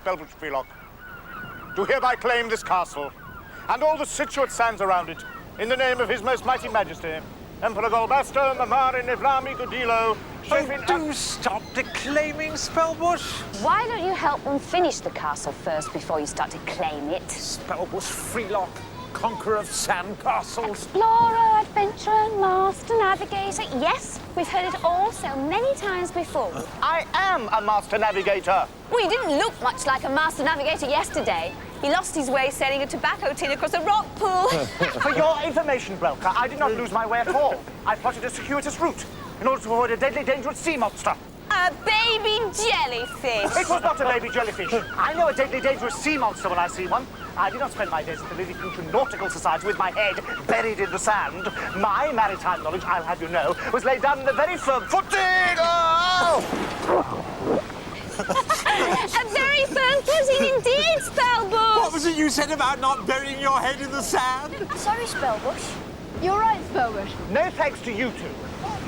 Spellbridge Freelock, do hereby claim this castle and all the situate sands around it in the name of His Most Mighty Majesty, Emperor Golbasto, Mamari, Nevlami, Godilo, Shefin... Do stop declaiming, Spellbush. Why don't you help them finish the castle first before you start to claim it? Spellbush Freelock, conqueror of sand castles. Explorer, adventurer, master, navigator. Yes, we've heard it all so many times before. I am a master navigator. Well, he didn't look much like a master navigator yesterday. He lost his way sailing a tobacco tin across a rock pool. For your information, Brelka, I did not lose my way at all. I plotted a circuitous route in order to avoid a deadly, dangerous sea monster. A baby jellyfish. It was not a baby jellyfish. I know a deadly, dangerous sea monster when I see one. I did not spend my days at the Lily Future Nautical Society with my head buried in the sand. My maritime knowledge, I'll have you know, was laid down in the very firm footing. Oh! A very firm footing indeed, Spellbush. What was it you said about not burying your head in the sand? Sorry, Spellbush. You're right, Spellbush. No thanks to you two.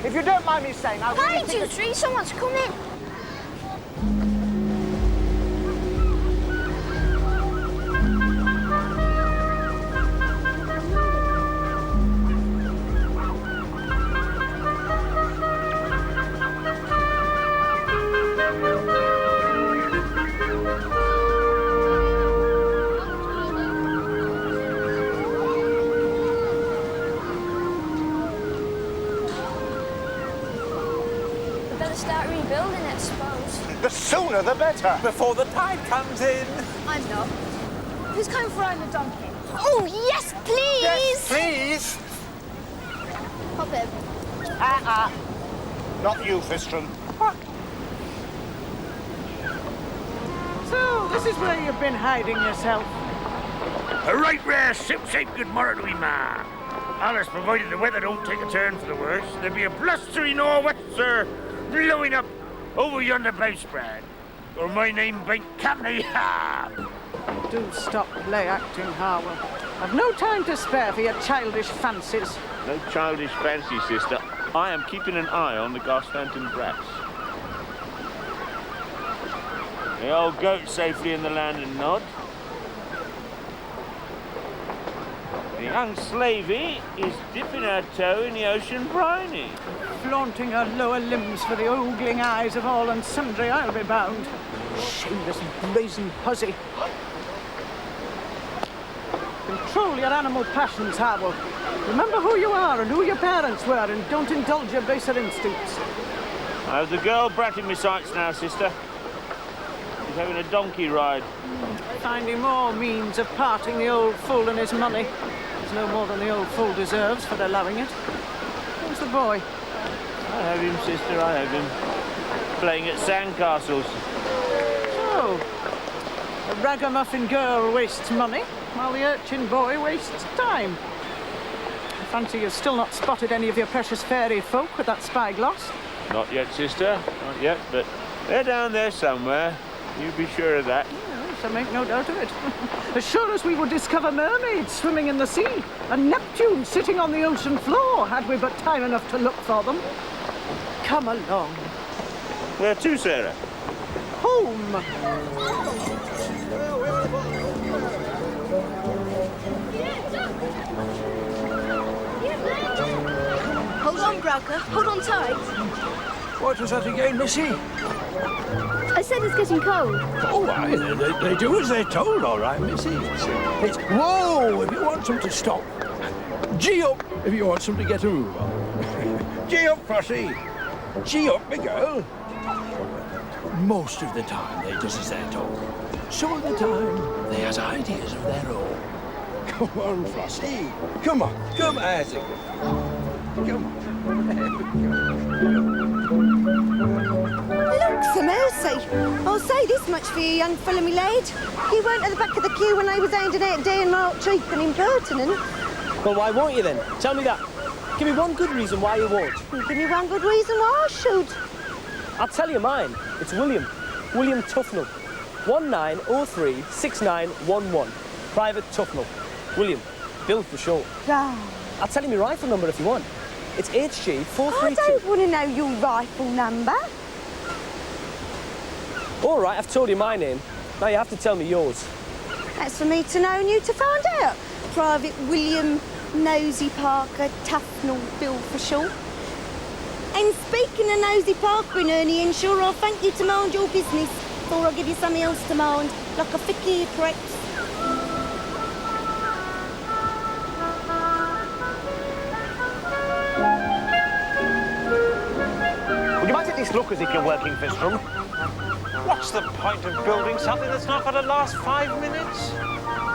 If you don't mind me saying, I Hi, really think that... Two-Tree, someone's coming. Start rebuilding it, I suppose. The sooner the better. Before the tide comes in. I'm not. Who's coming for riding the donkey? Oh, yes, please. Yes, please. Hop in. Not you, Fistron. So, this is where you've been hiding yourself. A right rare ship-shape good morrow to me, ma. Alice, provided the weather don't take a turn for the worse, there'll be a blustery nor'wester blowing up over yonder bowsprit. Or my name bain't Capney. Ha! Do stop play acting, Harwell. I've no time to spare for your childish fancies. No childish fancy, sister. I am keeping an eye on the Garstanton brats. The old goat safely in the land and nod. The young slavey is dipping her toe in the ocean briny. Flaunting her lower limbs for the ogling eyes of all and sundry, I'll be bound. Shameless brazen hussy. Control your animal passions, Harwell. Remember who you are and who your parents were, and don't indulge your baser instincts. I have the girl brat in my sights now, sister. She's having a donkey ride. Finding more means of parting the old fool and his money. There's no more than the old fool deserves for allowing it. Where's the boy? I have him, sister, I have him. Playing at sandcastles. So, a ragamuffin girl wastes money, while the urchin boy wastes time. I fancy you've still not spotted any of your precious fairy folk with that spyglass. Not yet, sister, not yet, but they're down there somewhere. You be sure of that. Yes, I make no doubt of it. As sure as we would discover mermaids swimming in the sea, and Neptune sitting on the ocean floor, had we but time enough to look for them. Come along. Where to, Sarah? Home. Hold on, Browker. Hold on tight. What was that again, Missy? I said it's getting cold. Oh, aye, they do as they're told, all right, Missy. It's whoa if you want them to stop. Gee up if you want them to get a move on. Gee up, Frosty. Gee up, me girl. Most of the time they does as they're told. Some of the time they has ideas of their own. Come on, Frosty. Come on. Come, Isaac. Come on. Looks a mercy. I'll say this much for you, young fellow, me lad. You weren't at the back of the queue when I was handing out day and mark cheap and impertinent. Well, why won't you then? Tell me that. Give me one good reason why you won't. Give me one good reason why I should. I'll tell you mine. It's William. William Tufnell. 19036911. Private Tufnell. William. Bill for short. Ah. I'll tell you my rifle number if you want. It's HG 432. I don't want to know your rifle number. All right, I've told you my name. Now you have to tell me yours. That's for me to know and you to find out. Private William Nosey Parker, Tufnell Bill for short. And speaking of Nosey Parker and Ernie Inshaw, I'll thank you to mind your business before I give you something else to mind, like a thicky perhaps. Well, you might at least look as if you're working, Fistrum. What's the point of building something that's not going to last 5 minutes?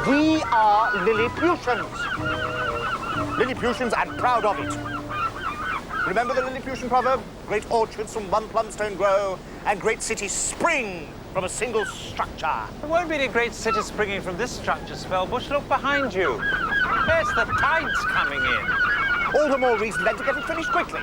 We are Lilliputians. Lilliputians, and proud of it. Remember the Lilliputian proverb? Great orchards from one plumstone grow, and great cities spring from a single structure. There won't be any great city springing from this structure, Spellbush. Look behind you. There's the tides coming in. All the more reason then to get it finished quickly.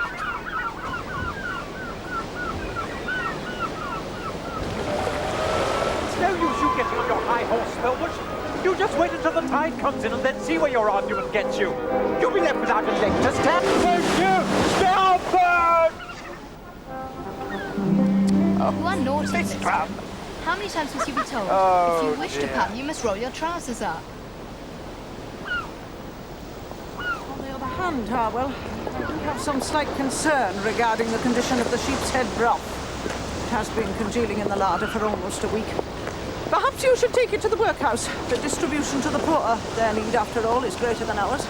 It's no use you getting on your high horse, Spellbush. You just wait until the tide comes in and then see where your argument gets you. You'll be left without a leg to stand. Thank you, Spellbush! You are naughty, It's Miss. crap. How many times must you be told? Oh, if you wish to dear. pun, you must roll your trousers up. On the other hand, Harwell, I do have some slight concern regarding the condition of the sheep's head broth. It has been congealing in the larder for almost a week. Perhaps you should take it to the workhouse. The distribution to the poor, their need, after all, is greater than ours.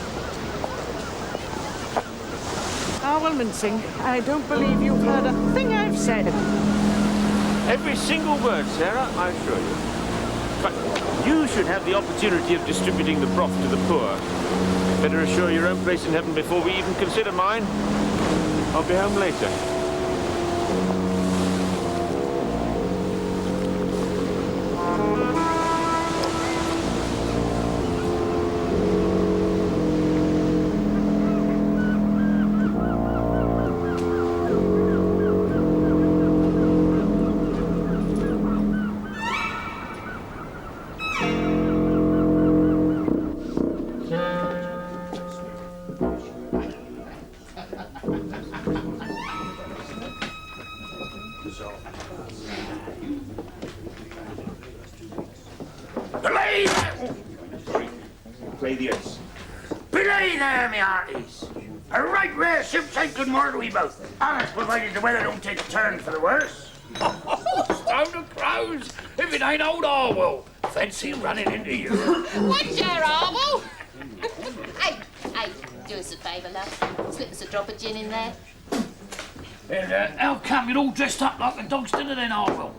Harwell Mincing, I don't believe you've heard a thing I've said. Every single word, Sarah, I assure you. But you should have the opportunity of distributing the broth to the poor. Better assure your own place in heaven before we even consider mine. I'll be home later. Belay there! Play the ace. Belay there, me hearties! A right rare ship-shape good morning to we both. And that's provided the weather don't take a turn for the worse. Down to crows, if it ain't old Orwell. Fancy running into you. What's your arble? Hey, do us a favour, love. Slip us a drop of gin in there. And how come you're all dressed up like the dog's dinner then, Orwell?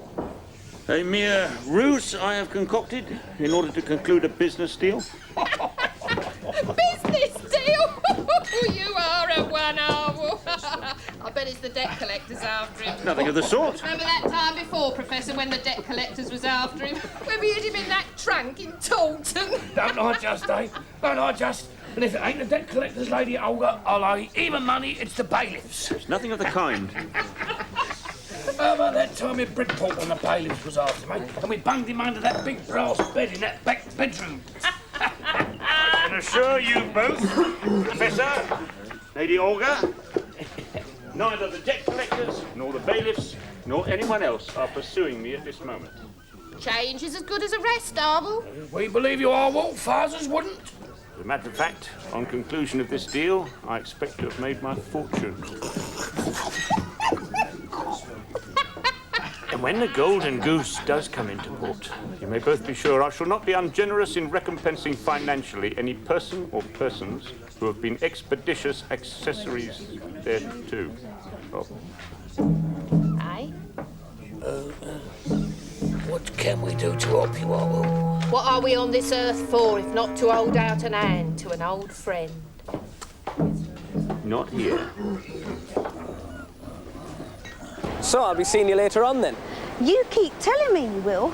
A mere ruse I have concocted in order to conclude a business deal. Business deal? You are a one, Arble. I bet it's the debt collectors after him. Nothing of the sort. Remember that time before, Professor, when the debt collectors was after him? When we hid him in that trunk in Taunton? Don't I just, eh? Don't I just? And if it ain't the debt collectors, Lady Olga, I'll owe you even money, it's the bailiffs. It's nothing of the kind. How about that time in Bridport when the bailiffs was after me, and we bunged him under that big brass bed in that back bedroom? I can assure you both, Professor, Lady Olga, neither the debt collectors, nor the bailiffs, nor anyone else are pursuing me at this moment. Change is as good as a rest, Arble. We believe you are, Walt. Fathers wouldn't. As a matter of fact, on conclusion of this deal, I expect to have made my fortune. And when the Golden Goose does come into port, you may both be sure I shall not be ungenerous in recompensing financially any person or persons who have been expeditious accessories thereto. Oh. Aye? What can we do to help you, Orwell? What are we on this earth for, if not to hold out an hand to an old friend? Not here. So I'll be seeing you later on then. You keep telling me you will,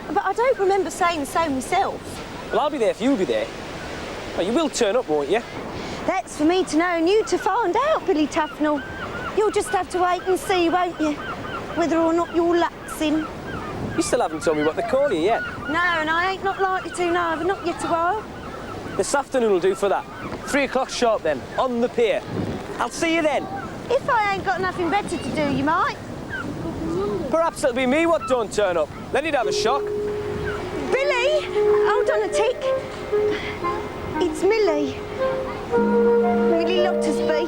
but I don't remember saying so myself. Well, I'll be there if you'll be there. Well, you will turn up, won't you? That's for me to know and you to find out, Billy Tufnell. You'll just have to wait and see, won't you? Whether or not your luck's in. You still haven't told me what they call you yet. No, and I ain't not likely to neither, not yet a while. This afternoon will do for that. 3 o'clock sharp then, on the pier. I'll see you then. If I ain't got nothing better to do, you might. Perhaps it'll be me what don't turn up. Then you'd have a shock. hold on a tick. It's Millie. Millie Lottersby.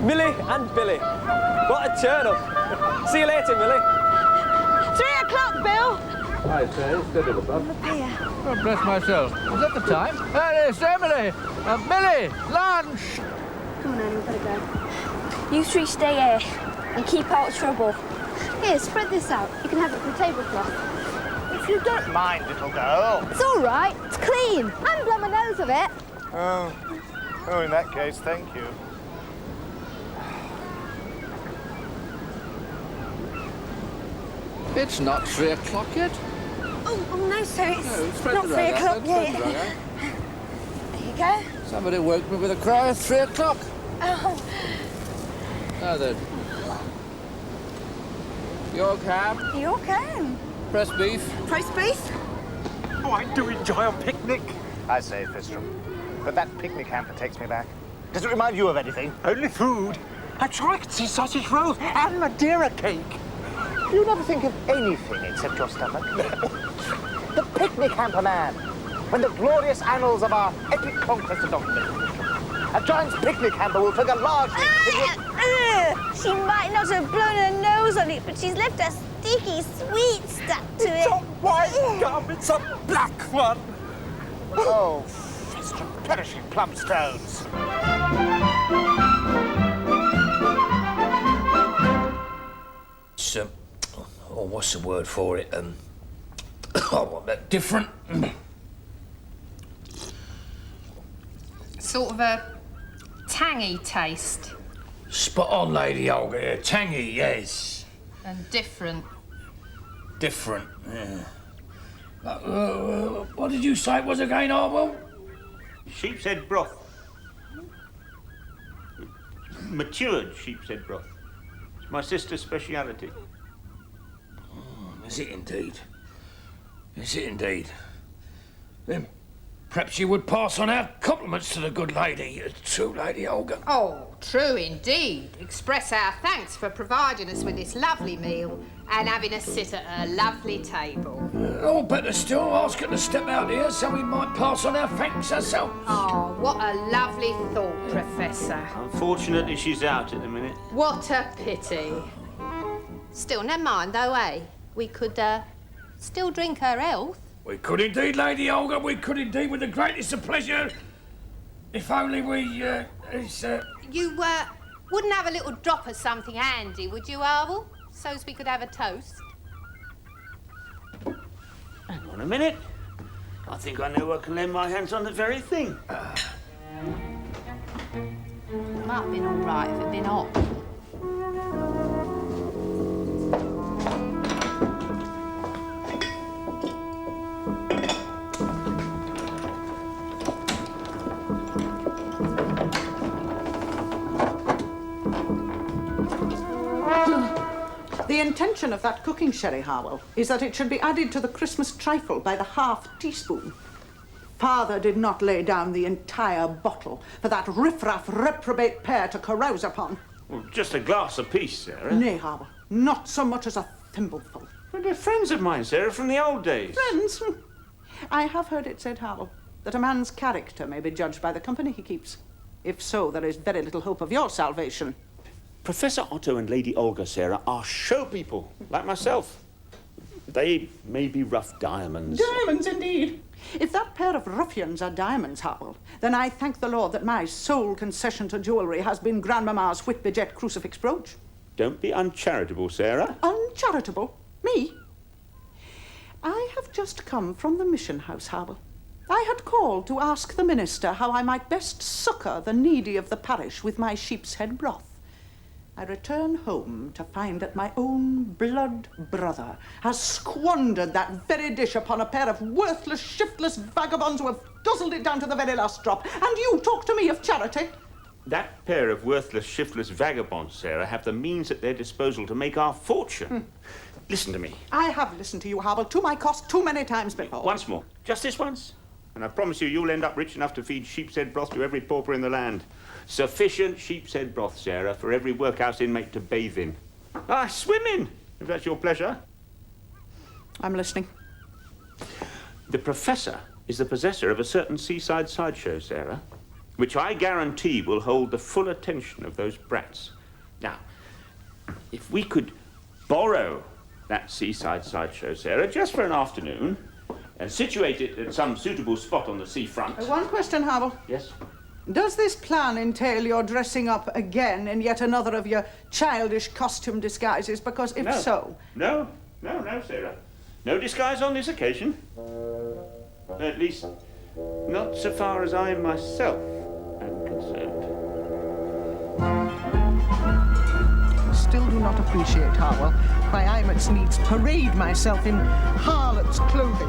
Millie and Billy. What a turn-up. See you later, Millie. 3 o'clock, Bill. I say, steady the bus. Here. God bless myself. Is that the time? It's Emily. Millie, lunch. Come on, Annie, we've got to go. You three stay here and keep out of trouble. Here, spread this out. You can have it for a tablecloth. If you don't mind, little girl. It's all right. It's clean. I haven't blown my nose of it. Oh, in that case, thank you. It's not 3 o'clock yet. Oh no, sir, it's No, spread not the 3 rag out, o'clock then, yet. spread the rag out. There you go. Somebody woke me with a cry at 3 o'clock. Oh, Now then. York ham, you okay? pressed beef. Roast beef? Oh, I do enjoy a picnic. I say, Fistram, but that picnic hamper takes me back. Does it remind you of anything? Only food. I'm sure I could see sausage rolls and Madeira cake. You never think of anything except your stomach. The picnic hamper man. When the glorious annals of our epic conquest are documented. A giant's picnic hamper will figure largely She might not have blown her nose on it, but she's left a sticky sweet stuck to It's it. a white gum, it's a black one. Oh, Fistram, perishing plum stones. It's, what's the word for it? Different. Sort of a tangy taste. Spot on, Lady Olga. Tangy, yes. And different. Different, yeah. What did you say it was again, Harwell? Sheep's head broth. Matured sheep's head broth. It's my sister's speciality. Is it indeed? Is it indeed? Then perhaps you would pass on our compliments to the good lady, true Lady Olga. Oh, true indeed. Express our thanks for providing us with this lovely meal and having us sit at a lovely table. Oh, better still, ask her to step out here so we might pass on our thanks ourselves. Oh, what a lovely thought, Professor. Unfortunately, she's out at the minute. What a pity. Still, never mind though, eh? We could, still drink her health. We could indeed, Lady Olga, we could indeed, with the greatest of pleasure. If only we, You, wouldn't have a little drop of something handy, would you, Arvel? So's we could have a toast. Hang on a minute. I think I know I can lay my hands on the very thing. It might have been all right if it'd been hot. The intention of that cooking sherry, Harwell, is that it should be added to the Christmas trifle by the half teaspoon. Father did not lay down the entire bottle for that riff-raff reprobate pair to carouse upon. Well, just a glass apiece, Sarah. Nay, Harwell, not so much as a thimbleful. Well, they're friends of mine, Sarah, from the old days. Friends? I have heard it said, Harwell, that a man's character may be judged by the company he keeps. If so, there is very little hope of your salvation. Professor Otto and Lady Olga, Sarah, are show people, like myself. They may be rough diamonds. Diamonds, indeed. If that pair of ruffians are diamonds, Harwell, then I thank the Lord that my sole concession to jewellery has been Grandmamma's Whitby-jet crucifix brooch. Don't be uncharitable, Sarah. Uncharitable? Me? I have just come from the mission house, Harwell. I had called to ask the minister how I might best succour the needy of the parish with my sheep's head broth. I return home to find that my own blood brother has squandered that very dish upon a pair of worthless, shiftless vagabonds who have guzzled it down to the very last drop. And you talk to me of charity? That pair of worthless, shiftless vagabonds, Sarah, have the means at their disposal to make our fortune. Listen to me. I have listened to you, Harwell, to my cost too many times before. Once more. Just this once. And I promise you, you'll end up rich enough to feed sheep's head broth to every pauper in the land. Sufficient sheep's head broth, Sarah, for every workhouse inmate to bathe in. Ah, swim in, if that's your pleasure. I'm listening. The Professor is the possessor of a certain seaside sideshow, Sarah, which I guarantee will hold the full attention of those brats. Now, if we could borrow that seaside sideshow, Sarah, just for an afternoon, and situate it at some suitable spot on the seafront. One question, Howell. Yes? Does this plan entail your dressing up again in yet another of your childish costume disguises? Because if so... No, Sarah. No disguise on this occasion. At least, not so far as I myself am concerned. Still do not appreciate, Howell, why I must needs parade myself in harlot's clothing,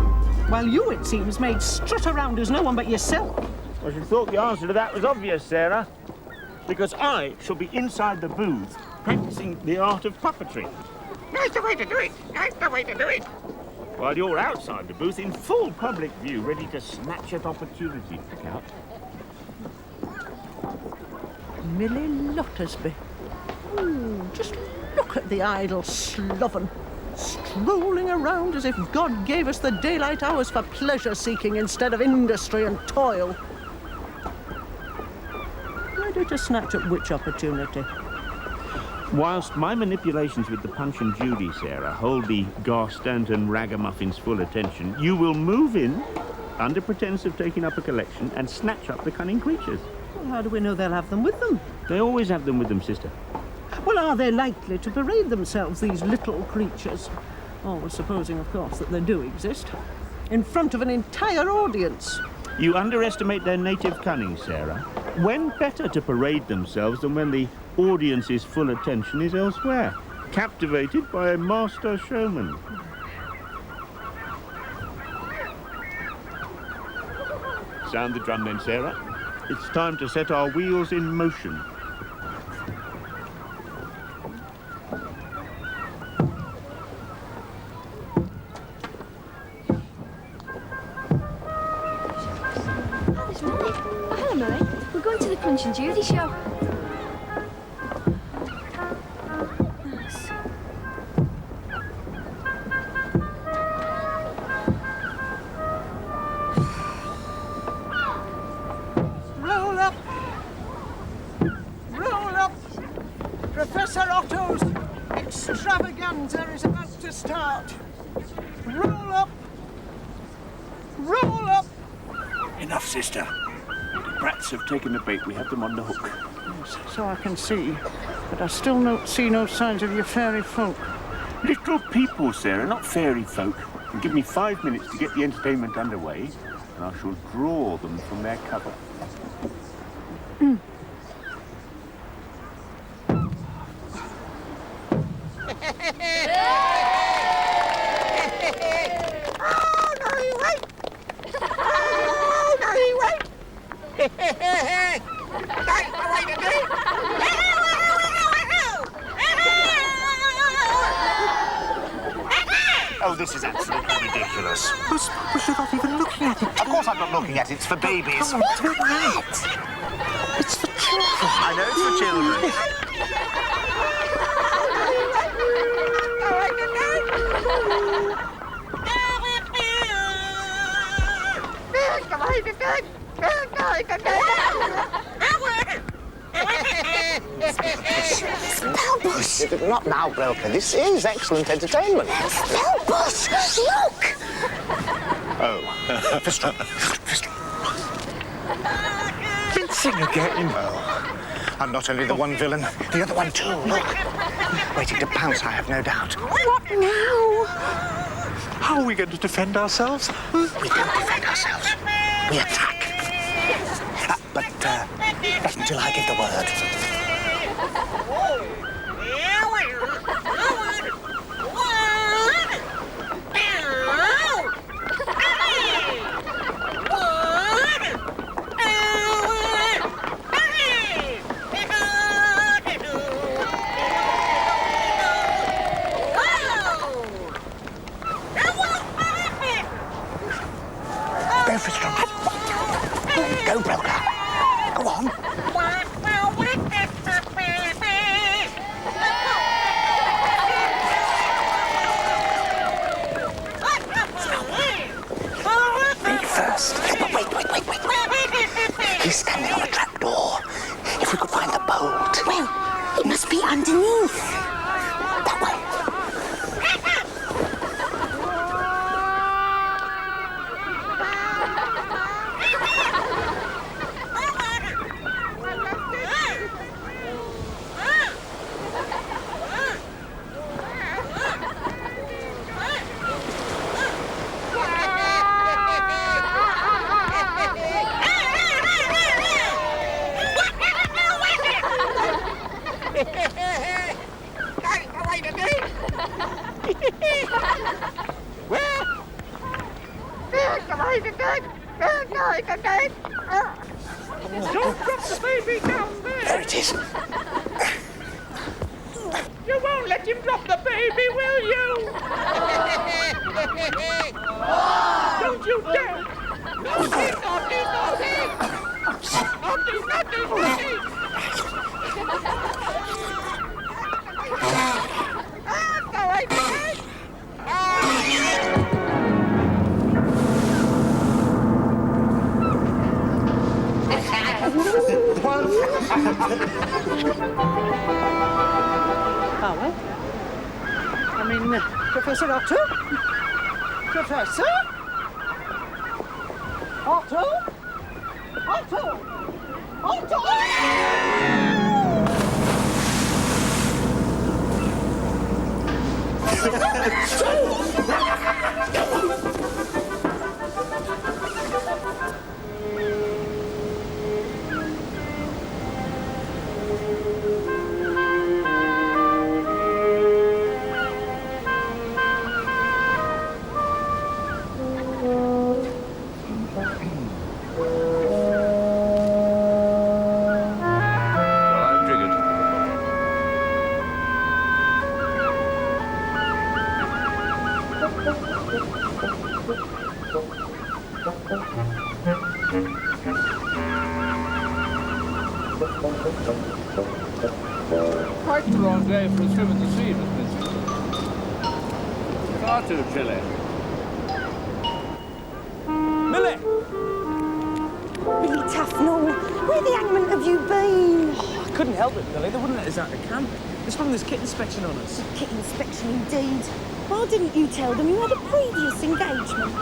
while you, it seems, may strut around as no one but yourself. I should have thought the answer to that was obvious, Sarah. Because I shall be inside the booth, practicing the art of puppetry. That's the way to do it! That's the way to do it! While you're outside the booth, in full public view, ready to snatch at opportunity. Look out. Millie Lottersby. Ooh, just look at the idle sloven, strolling around as if God gave us the daylight hours for pleasure-seeking instead of industry and toil. Ready to snatch at which opportunity? Whilst my manipulations with the Punch and Judy, Sarah, hold the Garstanton ragamuffins' full attention, you will move in, under pretence of taking up a collection, and snatch up the cunning creatures. Well, how do we know they'll have them with them? They always have them with them, sister. Well, are they likely to parade themselves, these little creatures? Always supposing, of course, that they do exist. In front of an entire audience. You underestimate their native cunning, Sarah. When better to parade themselves than when the audience's full attention is elsewhere, captivated by a master showman. Sound the drum then, Sarah. It's time to set our wheels in motion. Hello, Millie. We're going to the Punch and Judy show. Nice. Roll up! Roll up! Professor Otto's extravaganza is about to start. Roll up! Roll up! Enough, sister. The brats have taken the bait. We have them on the hook. Yes, so I can see, but I still don't see no signs of your fairy folk. Little people, Sarah, not fairy folk. And give me 5 minutes to get the entertainment underway, and I shall draw them from their cover. Oh, this is absolutely ridiculous. But you're not even looking at it. Of course I'm not looking at it. It's for babies. Come on, take that. It's for children. I know it's for children. Spellbush! Not now, Broker. This is excellent entertainment. Spellbush! Look! Oh. Fistral. Fistral. Fencing again. Oh. I'm not only the one villain, the other one too. Look. Waiting to pounce, I have no doubt. What now? How are we going to defend ourselves? We don't defend ourselves. We attack. But not until I give the word. Go for strong. Go, Broker. Go on. gold. Well, it must be underneath. That way. Don't drop the baby down there! There it is. You won't let him drop the baby, will you? Don't you dare! Naughty, naughty, naughty! Naughty, naughty, naughty! Go away, baby! Oh, well. I mean, Professor Otto? Professor? Otto? Otto? Otto! Quite the wrong day for a swim in the sea, Miss Mitchell. Far too chilly. Millie! Billy Tufnell, where the hangman have you been? I couldn't help it, Millie. They wouldn't let us out of camp. They sprung this kit inspection on us. Kit inspection indeed. Why didn't you tell them you had a previous engagement?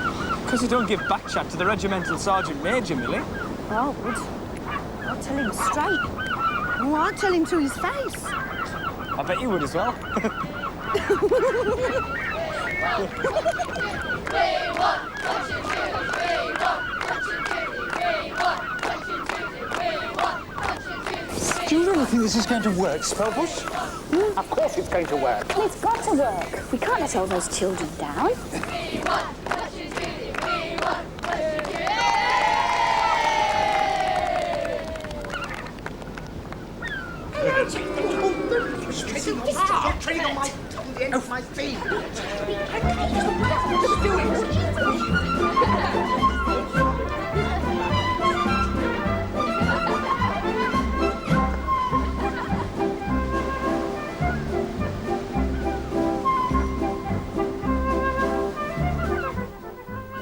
Because you don't give back chat to the regimental sergeant major, Millie. I would. I'll tell him straight. Oh, I'll tell him to his face. I bet you would as well. Do you really think this is going to work, Spellbush? Of course it's going to work. It's got to work. We can't let all those children down. Stop treading on the end of my feet. Just do it.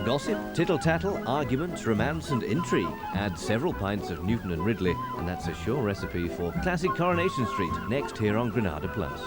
Gossip, tittle-tattle, arguments, romance and intrigue. Add several pints of Newton and Ridley and that's a sure recipe for classic Coronation Street, next here on Granada Plus.